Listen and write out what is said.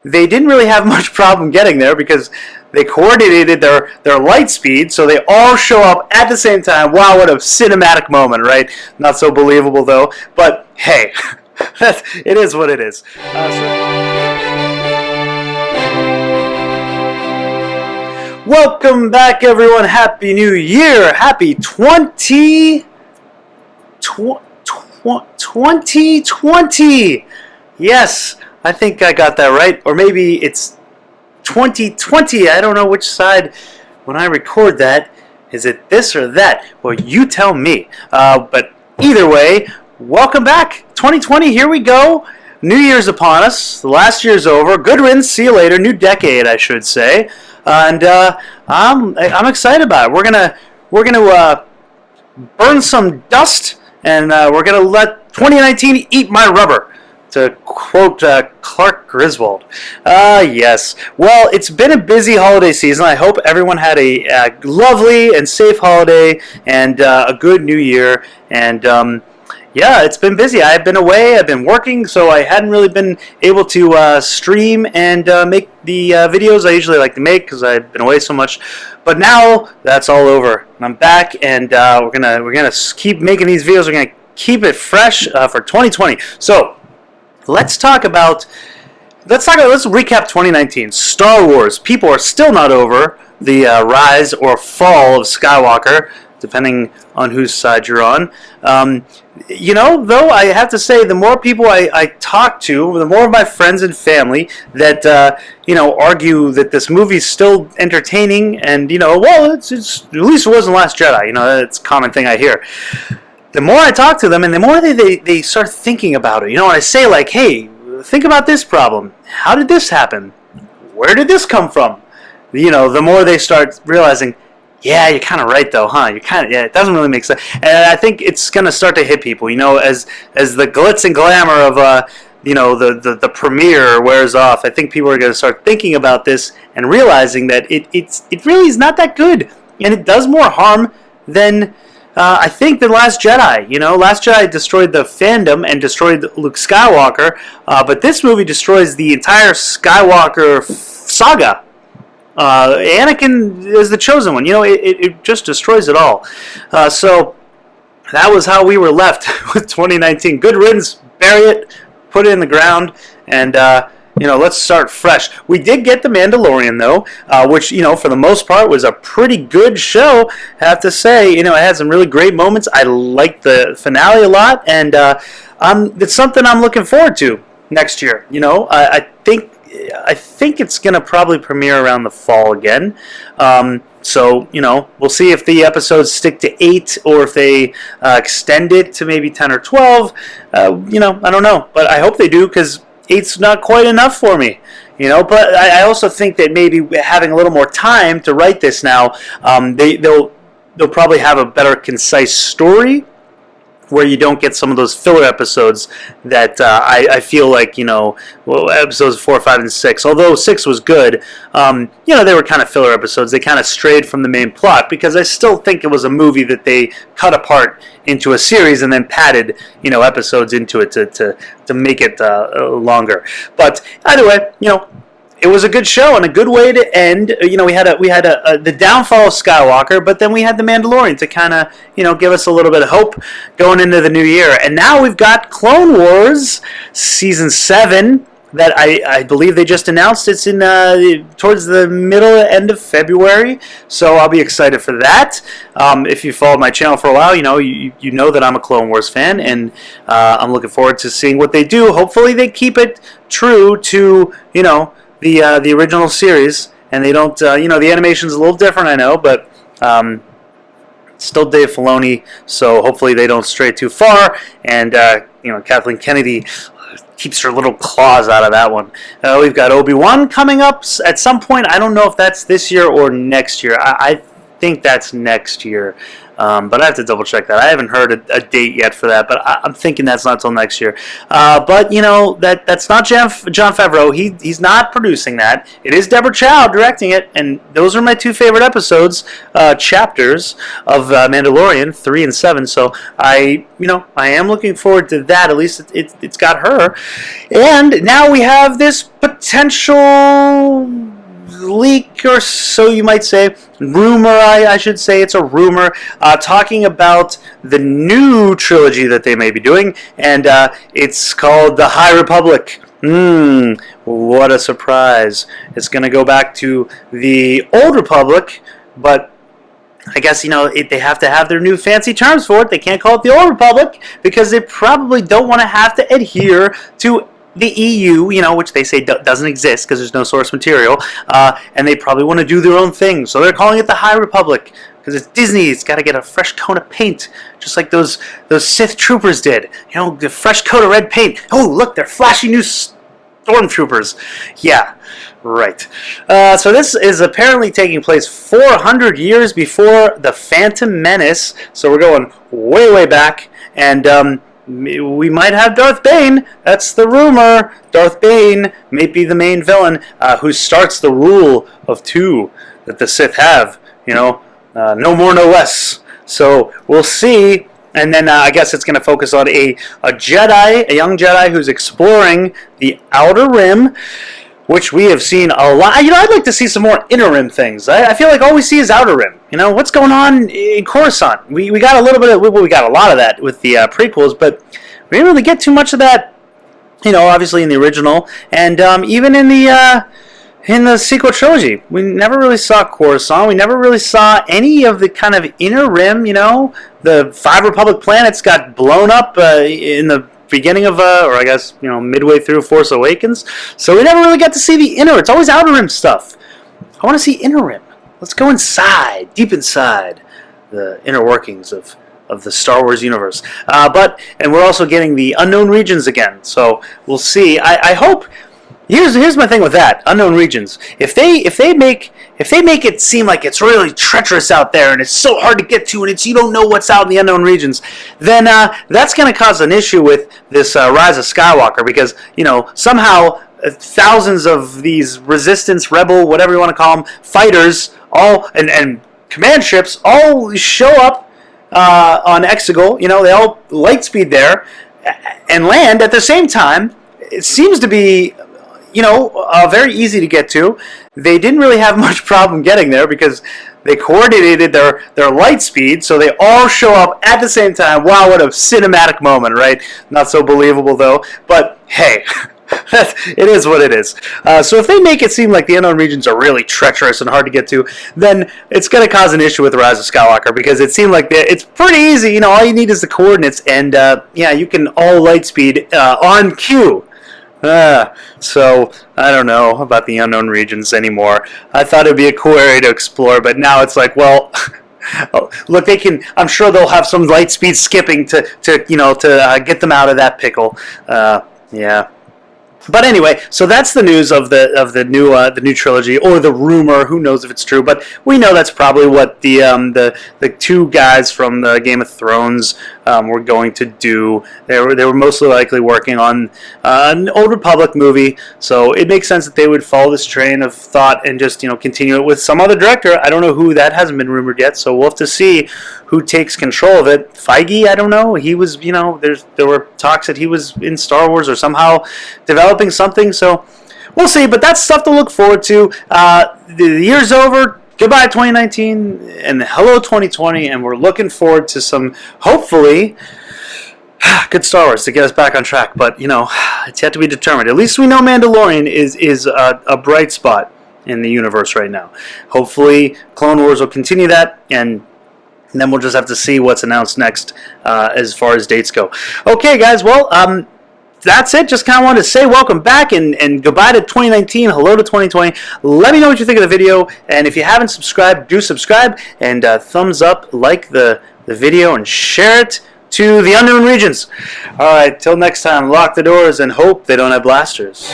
they didn't really have much problem getting there because they coordinated their light speed, so they all show up at the same time. Wow, what a cinematic moment, right? Not so believable, though. But, hey, it is what it is. Welcome back, everyone. Happy New Year. Happy 2020. Yes, I think I got that right. Or maybe it's 2020. I don't know which side when I record that. Is it this or that? Well, you tell me. But either way, welcome back. 2020, here we go. New Year's upon us. The last year's over. Good riddance. See you later. New decade, I should say. And I'm excited about it. We're gonna burn some dust, and we're gonna let 2019 eat my rubber, to quote Clark Griswold. Yes. Well, it's been a busy holiday season. I hope everyone had a lovely and safe holiday and a good New Year. And yeah, it's been busy. I've been away. I've been working, so I hadn't really been able to stream and make the videos I usually like to make because I've been away so much. But now that's all over, and I'm back, and we're gonna keep making these videos. We're gonna keep it fresh for 2020. So let's recap 2019. Star Wars. People are still not over the rise or fall of Skywalker, depending on whose side you're on. Though, I have to say, the more people I talk to, the more of my friends and family that, argue that this movie's still entertaining and, well, it's at least it wasn't Last Jedi. That's a common thing I hear. The more I talk to them and the more they start thinking about it, and I say, like, hey, think about this problem. How did this happen? Where did this come from? The more they start realizing, yeah, you're kind of right, though, huh? It doesn't really make sense. And I think it's going to start to hit people, as the glitz and glamour of, the premiere wears off. I think people are going to start thinking about this and realizing that it really is not that good. And it does more harm than, I think, than Last Jedi. Last Jedi destroyed the fandom and destroyed Luke Skywalker, but this movie destroys the entire Skywalker saga. Anakin is the chosen one. It just destroys it all. So that was how we were left with 2019. Good riddance. Bury it. Put it in the ground. And, let's start fresh. We did get The Mandalorian, though, which, for the most part was a pretty good show, I have to say. It had some really great moments. I liked the finale a lot. And it's something I'm looking forward to next year. I think it's going to probably premiere around the fall again. So, we'll see if the episodes stick to 8 or if they extend it to maybe 10 or 12. I don't know. But I hope they do because 8's not quite enough for me. But I also think that maybe having a little more time to write this now, they'll probably have a better concise story where you don't get some of those filler episodes that I feel like, episodes 4, 5, and 6, although 6 was good, they were kind of filler episodes. They kind of strayed from the main plot because I still think it was a movie that they cut apart into a series and then padded, episodes into it to make it longer. But either way, it was a good show and a good way to end. We had the downfall of Skywalker, but then we had The Mandalorian to kind of, give us a little bit of hope going into the new year. And now we've got Clone Wars Season 7 that I believe they just announced. It's in towards the end of February, so I'll be excited for that. If you followed my channel for a while, you know that I'm a Clone Wars fan, and I'm looking forward to seeing what they do. Hopefully they keep it true to, the original series, and they don't, the animation's a little different, I know, but still Dave Filoni, so hopefully they don't stray too far, and, Kathleen Kennedy keeps her little claws out of that one. We've got Obi-Wan coming up at some point. I don't know if that's this year or next year. I think that's next year. but I have to double check that. I haven't heard a date yet for that, but I'm thinking that's not till next year. But that's not John Favreau. He's not producing that. It is Deborah Chow directing it, and those are my two favorite episodes, chapters of Mandalorian, 3 and 7. So I am looking forward to that. At least it's got her, and now we have this potential leak, or so you might say, rumor, I should say, it's a rumor, talking about the new trilogy that they may be doing, and it's called The High Republic. What a surprise. It's going to go back to the Old Republic, but I guess, they have to have their new fancy terms for it. They can't call it the Old Republic because they probably don't want to have to adhere to the EU, which they say doesn't exist because there's no source material, and they probably want to do their own thing. So they're calling it the High Republic because it's Disney. It's got to get a fresh coat of paint, just like those Sith troopers did. The fresh coat of red paint. Oh, look, they're flashy new stormtroopers. Yeah, right. So this is apparently taking place 400 years before the Phantom Menace. So we're going way, way back, and we might have Darth Bane. That's the rumor. Darth Bane may be the main villain who starts the rule of two that the Sith have. No more, no less. So we'll see. And then I guess it's going to focus on a Jedi, a young Jedi who's exploring the Outer Rim, which we have seen a lot. I'd like to see some more Inner Rim things. I feel like all we see is Outer Rim. What's going on in Coruscant? We got a little bit of, we got a lot of that with the prequels, but we didn't really get too much of that, obviously in the original, and even in the sequel trilogy. We never really saw Coruscant. We never really saw any of the kind of Inner Rim, the 5 Republic planets got blown up in the beginning of, or I guess, midway through Force Awakens. So we never really got to see the Inner. It's always Outer Rim stuff. I want to see Inner Rim. Let's go inside, deep inside the inner workings of the Star Wars universe. And we're also getting the unknown regions again. So we'll see. I hope. Here's my thing with that, unknown regions. If they make it seem like it's really treacherous out there and it's so hard to get to and you don't know what's out in the unknown regions, then that's going to cause an issue with this Rise of Skywalker, because somehow thousands of these resistance, rebel, whatever you want to call them, fighters, all and command ships all show up on Exegol. They all light speed there and land at the same time. It seems to be very easy to get to. They didn't really have much problem getting there because they coordinated their light speed, so they all show up at the same time. Wow, what a cinematic moment, right? Not so believable, though. But, hey, it is what it is. So if they make it seem like the unknown regions are really treacherous and hard to get to, then it's going to cause an issue with the Rise of Skywalker, because it seemed like it's pretty easy. All you need is the coordinates, and, you can all light speed on cue. So I don't know about the unknown regions anymore. I thought it'd be a cool area to explore, but now it's like, well, look, they can. I'm sure they'll have some light speed skipping to get them out of that pickle. Yeah. But anyway, so that's the news of the new trilogy, or the rumor. Who knows if it's true? But we know that's probably what the two guys from the Game of Thrones were going to do. They were mostly likely working on an Old Republic movie, so it makes sense that they would follow this train of thought and just continue it with some other director. I don't know who. That hasn't been rumored yet, so we'll have to see who takes control of it. Feige, I don't know. He was, there were talks that he was in Star Wars or somehow developing something, so we'll see. But that's stuff to look forward to. The year's over. Goodbye 2019 and hello 2020, and we're looking forward to some, hopefully, good Star Wars to get us back on track. But it's yet to be determined. At least we know Mandalorian is a bright spot in the universe right now. Hopefully, Clone Wars will continue that, and then we'll just have to see what's announced next as far as dates go. Okay, guys. Well, that's it. Just kind of wanted to say welcome back and goodbye to 2019. Hello to 2020. Let me know what you think of the video. And if you haven't subscribed, do subscribe. And thumbs up, like the video, and share it to the unknown regions. All right. Till next time, lock the doors and hope they don't have blasters.